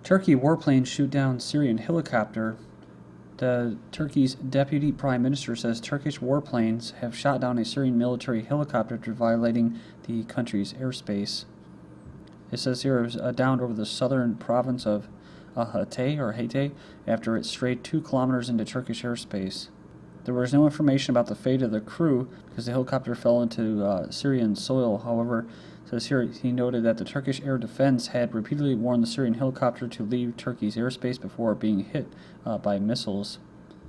Turkey warplanes shoot down Syrian helicopter. Turkey's deputy prime minister says Turkish warplanes have shot down a Syrian military helicopter after violating the country's airspace. It says here it was downed over the southern province of Hatay after it strayed 2 kilometers into Turkish airspace. There was no information about the fate of the crew because the helicopter fell into Syrian soil. However, it says here he noted that the Turkish air defense had repeatedly warned the Syrian helicopter to leave Turkey's airspace before being hit by missiles.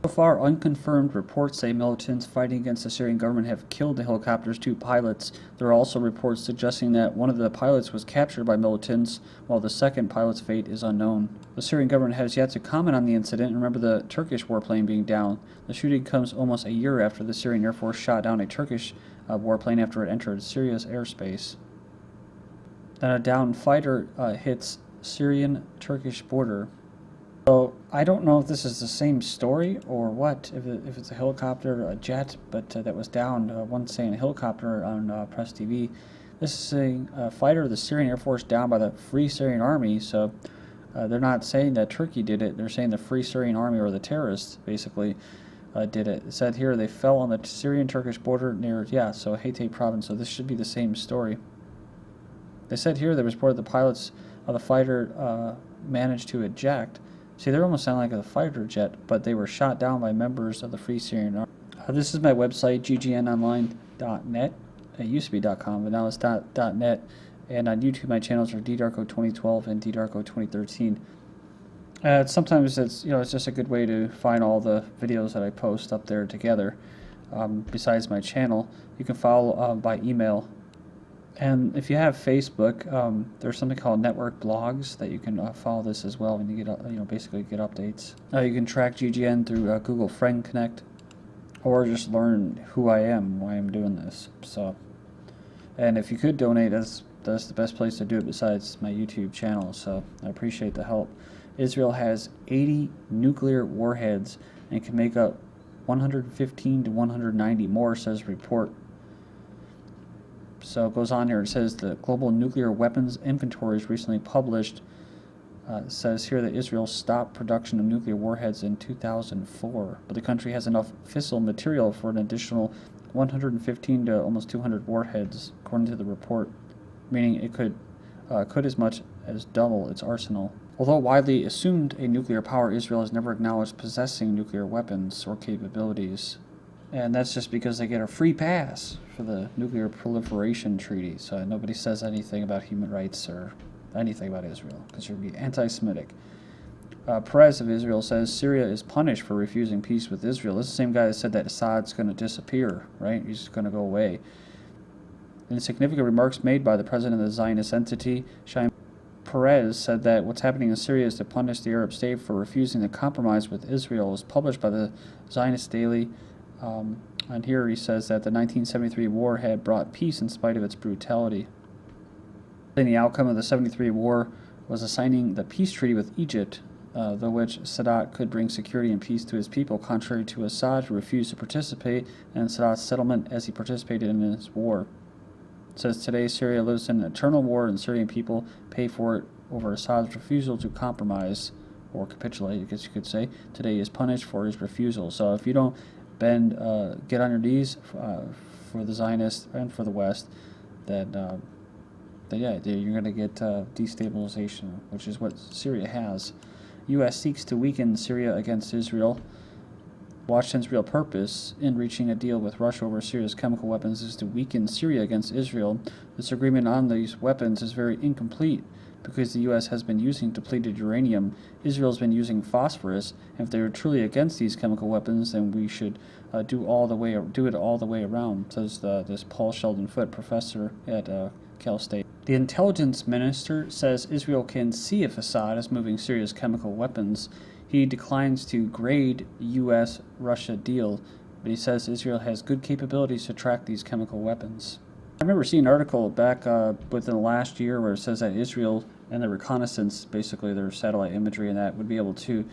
So far, unconfirmed reports say militants fighting against the Syrian government have killed the helicopter's 2 pilots. There are also reports suggesting that one of the pilots was captured by militants, while the second pilot's fate is unknown. The Syrian government has yet to comment on the incident. Remember the Turkish warplane being down. The shooting comes almost a year after the Syrian Air Force shot down a Turkish warplane after it entered Syria's airspace. Then a downed fighter hits Syrian-Turkish border. So I don't know if this is the same story or what, if it's a helicopter, a jet, but that was downed. One saying a helicopter on Press TV. This is a fighter of the Syrian Air Force downed by the Free Syrian Army, so they're not saying that Turkey did it. They're saying the Free Syrian Army, or the terrorists, basically, did it. It said here they fell on the Syrian-Turkish border near, so Hatay province, so this should be the same story. They said here they reported the pilots of the fighter managed to eject. See, they almost sound like a fighter jet, but they were shot down by members of the Free Syrian Army. This is my website, ggnonline.net. It used to be .com, but now it's .net. And on YouTube, my channels are ddarko2012 and ddarko2013. Sometimes it's just a good way to find all the videos that I post up there together. Besides my channel, you can follow by email. And if you have Facebook, there's something called network blogs that you can follow this as well, and you get basically get updates. You can track GGN through Google Friend Connect, or just learn who I am, why I'm doing this. So, and if you could donate, that's the best place to do it besides my YouTube channel. So I appreciate the help. Israel has 80 nuclear warheads and can make up 115 to 190 more, says report. So it goes on here. It says the Global Nuclear Weapons Inventory is recently published. It says here that Israel stopped production of nuclear warheads in 2004, but the country has enough fissile material for an additional 115 to almost 200 warheads, according to the report, meaning it could as much as double its arsenal. Although widely assumed a nuclear power, Israel has never acknowledged possessing nuclear weapons or capabilities. And that's just because they get a free pass for the Nuclear Proliferation Treaty. So nobody says anything about human rights or anything about Israel, because you'd be anti-Semitic. Perez of Israel says Syria is punished for refusing peace with Israel. This is the same guy that said that Assad's going to disappear, right? He's going to go away. In significant remarks made by the president of the Zionist entity, Shimon Peres said that what's happening in Syria is to punish the Arab state for refusing to compromise with Israel. It was published by the Zionist Daily. And here he says that the 1973 war had brought peace in spite of its brutality. The outcome of the 73 war was assigning the peace treaty with Egypt, though which Sadat could bring security and peace to his people, contrary to Assad, who refused to participate in Sadat's settlement as he participated in his war. It says today Syria lives in an eternal war, and Syrian people pay for it over Assad's refusal to compromise or capitulate, I guess you could say. Today he is punished for his refusal. So if you don't get on your knees for the Zionists and for the West, then you're going to get destabilization, which is what Syria has. U.S. seeks to weaken Syria against Israel. Washington's real purpose in reaching a deal with Russia over Syria's chemical weapons is to weaken Syria against Israel. This agreement on these weapons is very incomplete because the U.S. has been using depleted uranium. Israel has been using phosphorus. And if they are truly against these chemical weapons, then we should do it all the way around, says this Paul Sheldon Foote, professor at Cal State. The intelligence minister says Israel can see if Assad is moving Syria's chemical weapons. He declines to grade U.S.-Russia deal, but he says Israel has good capabilities to track these chemical weapons. I remember seeing an article back within the last year where it says that Israel and the reconnaissance, basically their satellite imagery and that, would be able to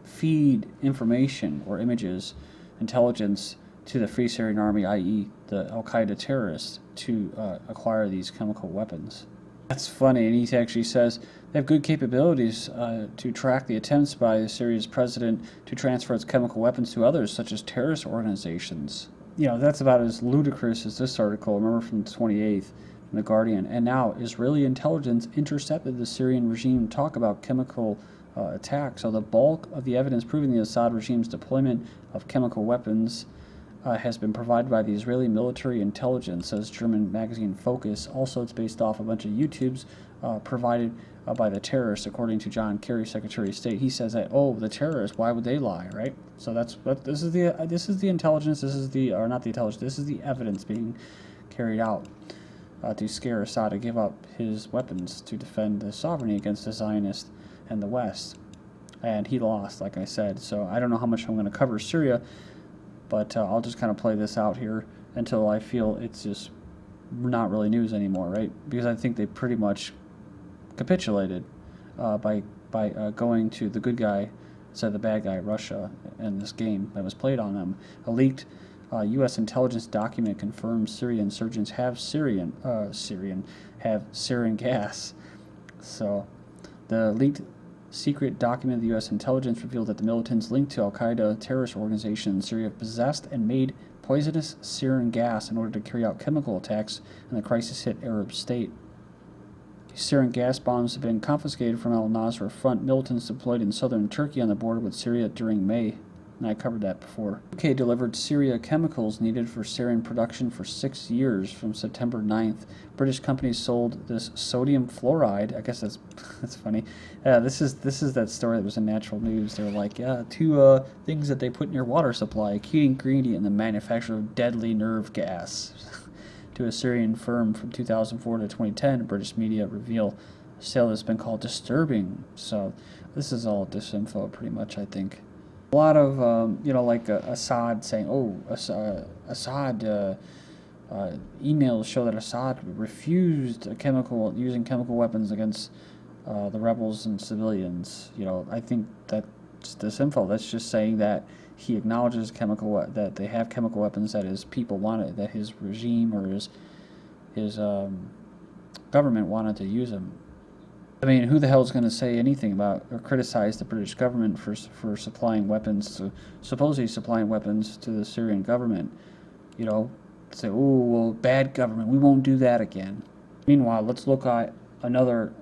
feed information or images, intelligence, to the Free Syrian Army, i.e. the Al-Qaeda terrorists, to acquire these chemical weapons. That's funny, and he actually says They have good capabilities to track the attempts by Syria's president to transfer its chemical weapons to others, such as terrorist organizations. That's about as ludicrous as this article, remember, from the 28th, in The Guardian. And now, Israeli intelligence intercepted the Syrian regime talk about chemical attacks. So the bulk of the evidence proving the Assad regime's deployment of chemical weapons has been provided by the Israeli military intelligence, says German magazine Focus. Also, it's based off a bunch of YouTubes provided by the terrorists, according to John Kerry, Secretary of State. He says that, the terrorists, why would they lie, right? So this is the intelligence. This is the evidence being carried out to scare Assad to give up his weapons to defend his sovereignty against the Zionists and the West. And he lost, like I said. So I don't know how much I'm going to cover Syria, but I'll just kind of play this out here until I feel it's just not really news anymore, right? Because I think they pretty much capitulated by going to the good guy instead of the bad guy, Russia, in this game that was played on them. A leaked U.S. intelligence document confirms Syrian insurgents have Syrian gas. So the leaked secret document of the U.S. intelligence revealed that the militants linked to al-Qaeda terrorist organization in Syria possessed and made poisonous sarin gas in order to carry out chemical attacks in the crisis-hit Arab state. Sarin gas bombs have been confiscated from al-Nusra Front militants deployed in southern Turkey on the border with Syria during May. And I covered that before. UK delivered Syria chemicals needed for sarin production for 6 years from September 9th. British companies sold this sodium fluoride. I guess that's funny. This is that story that was in Natural News. They were like, two things that they put in your water supply: a key ingredient in the manufacture of deadly nerve gas. To a Syrian firm from 2004 to 2010, British media reveal a sale that's been called disturbing. So this is all disinfo, pretty much, I think. A lot of, Assad saying, Assad, emails show that Assad refused using chemical weapons against the rebels and civilians. I think that's disinfo. That's just saying that he acknowledges that they have chemical weapons, that his people wanted, that his regime or his government wanted to use them. I mean, who the hell is going to say anything about or criticize the British government for supposedly supplying weapons to the Syrian government? Say, bad government, we won't do that again. Meanwhile, let's look at another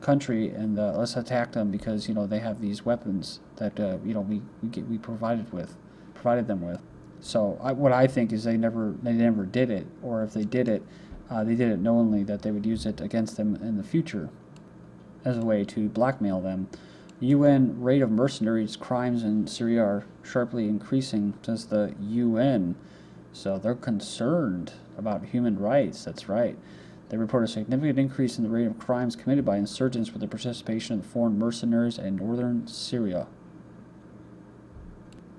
country and let's attack them because they have these weapons that we provided them with. So what I think is they never did it, or if they did it knowingly that they would use it against them in the future as a way to blackmail them. UN rate of mercenaries crimes in Syria are sharply increasing, says the UN. So they're concerned about human rights. That's right. They report a significant increase in the rate of crimes committed by insurgents with the participation of foreign mercenaries in northern Syria.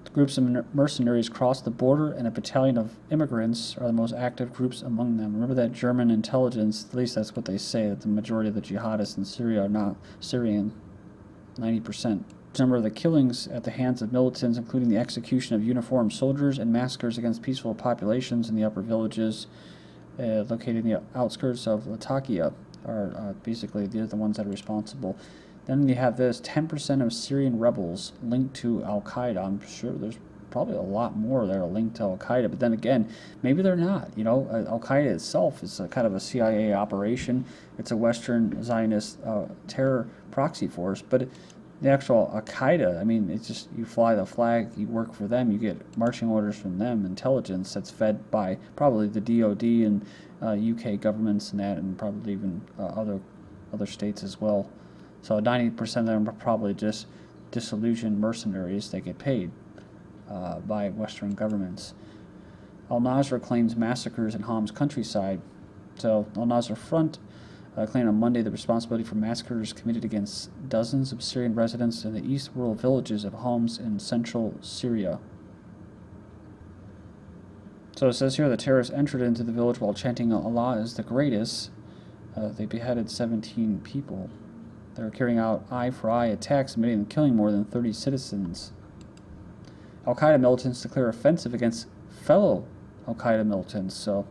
The groups of mercenaries cross the border, and a battalion of immigrants are the most active groups among them. Remember that German intelligence, at least that's what they say, that the majority of the jihadists in Syria are not Syrian, 90%. Number of the killings at the hands of militants, including the execution of uniformed soldiers and massacres against peaceful populations in the upper villages located in the outskirts of Latakia, are basically they're the ones that are responsible. Then you have this: 10% of Syrian rebels linked to al-Qaeda. I'm sure there's probably a lot more that are linked to al-Qaeda, but then again, maybe they're not. Al-Qaeda itself is a kind of a CIA operation. It's a Western Zionist terror proxy force, but the actual al-Qaeda, I mean, it's just you fly the flag, you work for them, you get marching orders from them, intelligence that's fed by probably the DOD and UK governments and that, and probably even other states as well. So 90% of them are probably just disillusioned mercenaries. They get paid by Western governments. Al-Nusra claims massacres in Hom's countryside. So Al-Nusra Front claimed on Monday the responsibility for massacres committed against dozens of Syrian residents in the east rural villages of Homs in central Syria. So it says here the terrorists entered into the village while chanting Allah is the greatest. They beheaded 17 people. They were carrying out eye-for-eye attacks, admitting and killing more than 30 citizens. Al-Qaeda militants declare offensive against fellow Al-Qaeda militants. So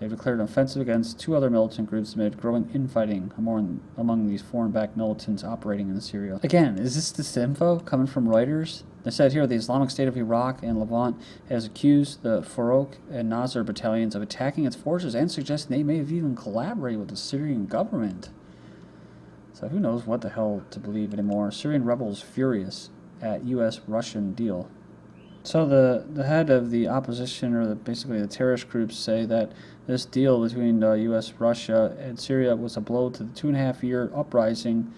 They've declared an offensive against 2 other militant groups amid growing infighting among these foreign-backed militants operating in Syria. Again, is this info coming from Reuters? They said here the Islamic State of Iraq and Levant has accused the Farouk and Nasr battalions of attacking its forces and suggesting they may have even collaborated with the Syrian government. So who knows what the hell to believe anymore. Syrian rebels furious at U.S.-Russian deal. So the head of the opposition, or basically the terrorist groups, say that this deal between U.S., Russia, and Syria was a blow to the 2.5-year uprising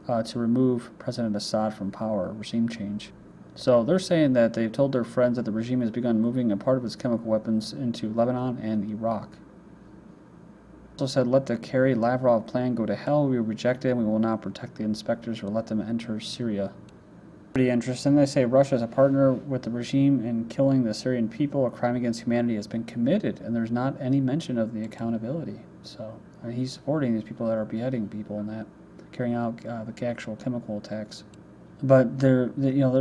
to remove President Assad from power, regime change. So they're saying that they've told their friends that the regime has begun moving a part of its chemical weapons into Lebanon and Iraq. Also said, let the Kerry Lavrov plan go to hell. We reject it, and we will not protect the inspectors or let them enter Syria. Pretty interesting. They say Russia is a partner with the regime in killing the Syrian people. A crime against humanity has been committed, and there's not any mention of the accountability. So he's supporting these people that are beheading people and that, carrying out the actual chemical attacks. But they're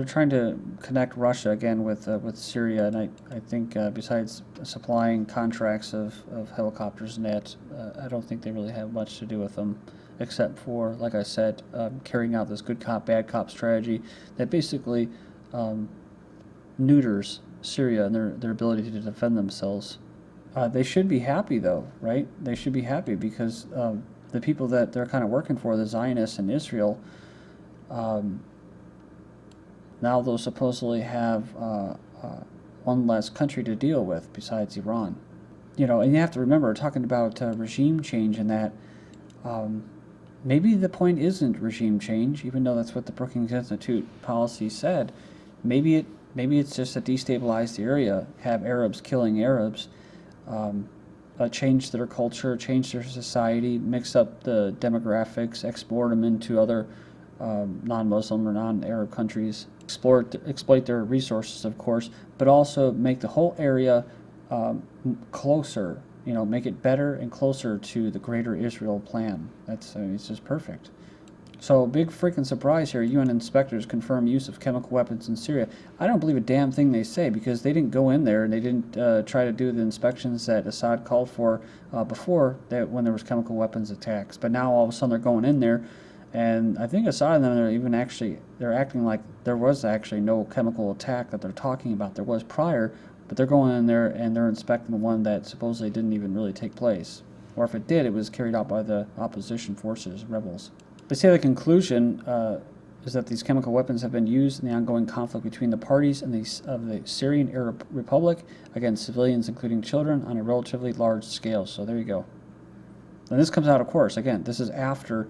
trying to connect Russia again with Syria, and I think besides supplying contracts of helicopters and that, I don't think they really have much to do with them, except for, like I said, carrying out this good cop, bad cop strategy that basically neuters Syria and their ability to defend themselves. They should be happy, though, right? They should be happy because the people that they're kind of working for, the Zionists in Israel, now they'll supposedly have one less country to deal with besides Iran. And you have to remember, talking about regime change and that, maybe the point isn't regime change, even though that's what the Brookings Institute policy said. Maybe it's just to destabilize the area, have Arabs killing Arabs, change their culture, change their society, mix up the demographics, export them into other non-Muslim or non-Arab countries, exploit their resources, of course, but also make the whole area closer. Make it better and closer to the Greater Israel plan. It's just perfect. So, big freaking surprise here. UN inspectors confirm use of chemical weapons in Syria. I don't believe a damn thing they say because they didn't go in there and they didn't try to do the inspections that Assad called for before that when there was chemical weapons attacks. But now all of a sudden they're going in there, and I think Assad and them they're acting like there was actually no chemical attack that they're talking about. There was prior. But they're going in there and they're inspecting the one that supposedly didn't even really take place. Or if it did, it was carried out by the opposition forces, rebels. They say the conclusion is that these chemical weapons have been used in the ongoing conflict between the parties of the Syrian Arab Republic against civilians, including children, on a relatively large scale. So there you go. And this comes out, of course, again, this is after,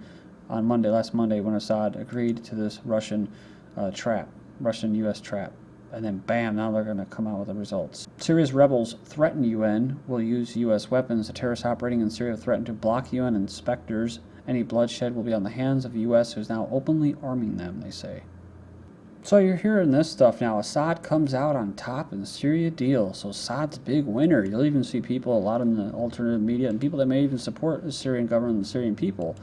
last Monday, when Assad agreed to this Russian U.S. trap. And then, bam, now they're going to come out with the results. Syria's rebels threaten UN will use U.S. weapons. The terrorists operating in Syria threaten to block UN inspectors. Any bloodshed will be on the hands of the U.S., who's now openly arming them, they say. So you're hearing this stuff now. Assad comes out on top in the Syria deal. So Assad's big winner. You'll even see people, a lot in the alternative media, and people that may even support the Syrian government and the Syrian people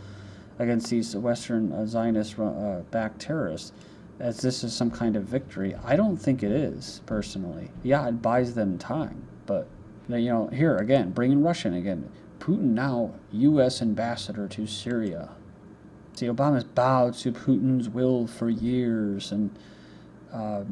against these Western Zionist-backed terrorists, as this is some kind of victory. I don't think it is, personally. Yeah, it buys them time, but, here again, bringing Russia in again. Putin now U.S. ambassador to Syria. See, Obama's bowed to Putin's will for years, and so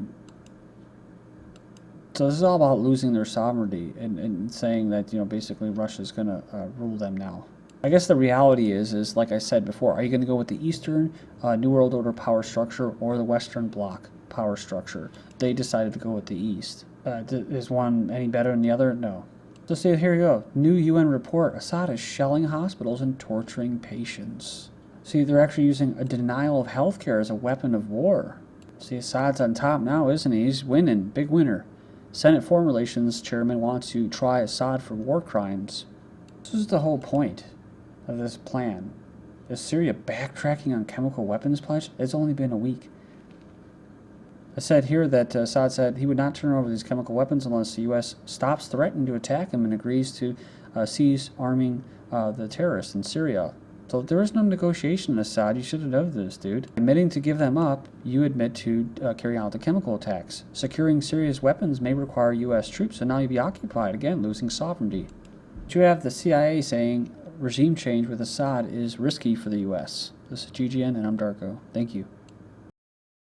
this is all about losing their sovereignty and saying that, basically Russia's going to rule them now. I guess the reality is like I said before, are you going to go with the Eastern New World Order power structure or the Western Bloc power structure? They decided to go with the East. Is one any better than the other? No. So see, here you go. New UN report. Assad is shelling hospitals and torturing patients. See, they're actually using a denial of healthcare as a weapon of war. See, Assad's on top now, isn't he? He's winning. Big winner. Senate Foreign Relations Chairman wants to try Assad for war crimes. This is the whole point of this plan. Is Syria backtracking on chemical weapons pledge? It's only been a week. I said here that Assad said he would not turn over these chemical weapons unless the U.S. stops threatening to attack him and agrees to cease arming the terrorists in Syria. So there is no negotiation, Assad. You should have known this, dude. Admitting to give them up, you admit to carrying out the chemical attacks. Securing Syria's weapons may require U.S. troops, and now you'll be occupied, again, losing sovereignty. But you have the CIA saying regime change with Assad is risky for the U.S. This is GGN, and I'm Darko. Thank you.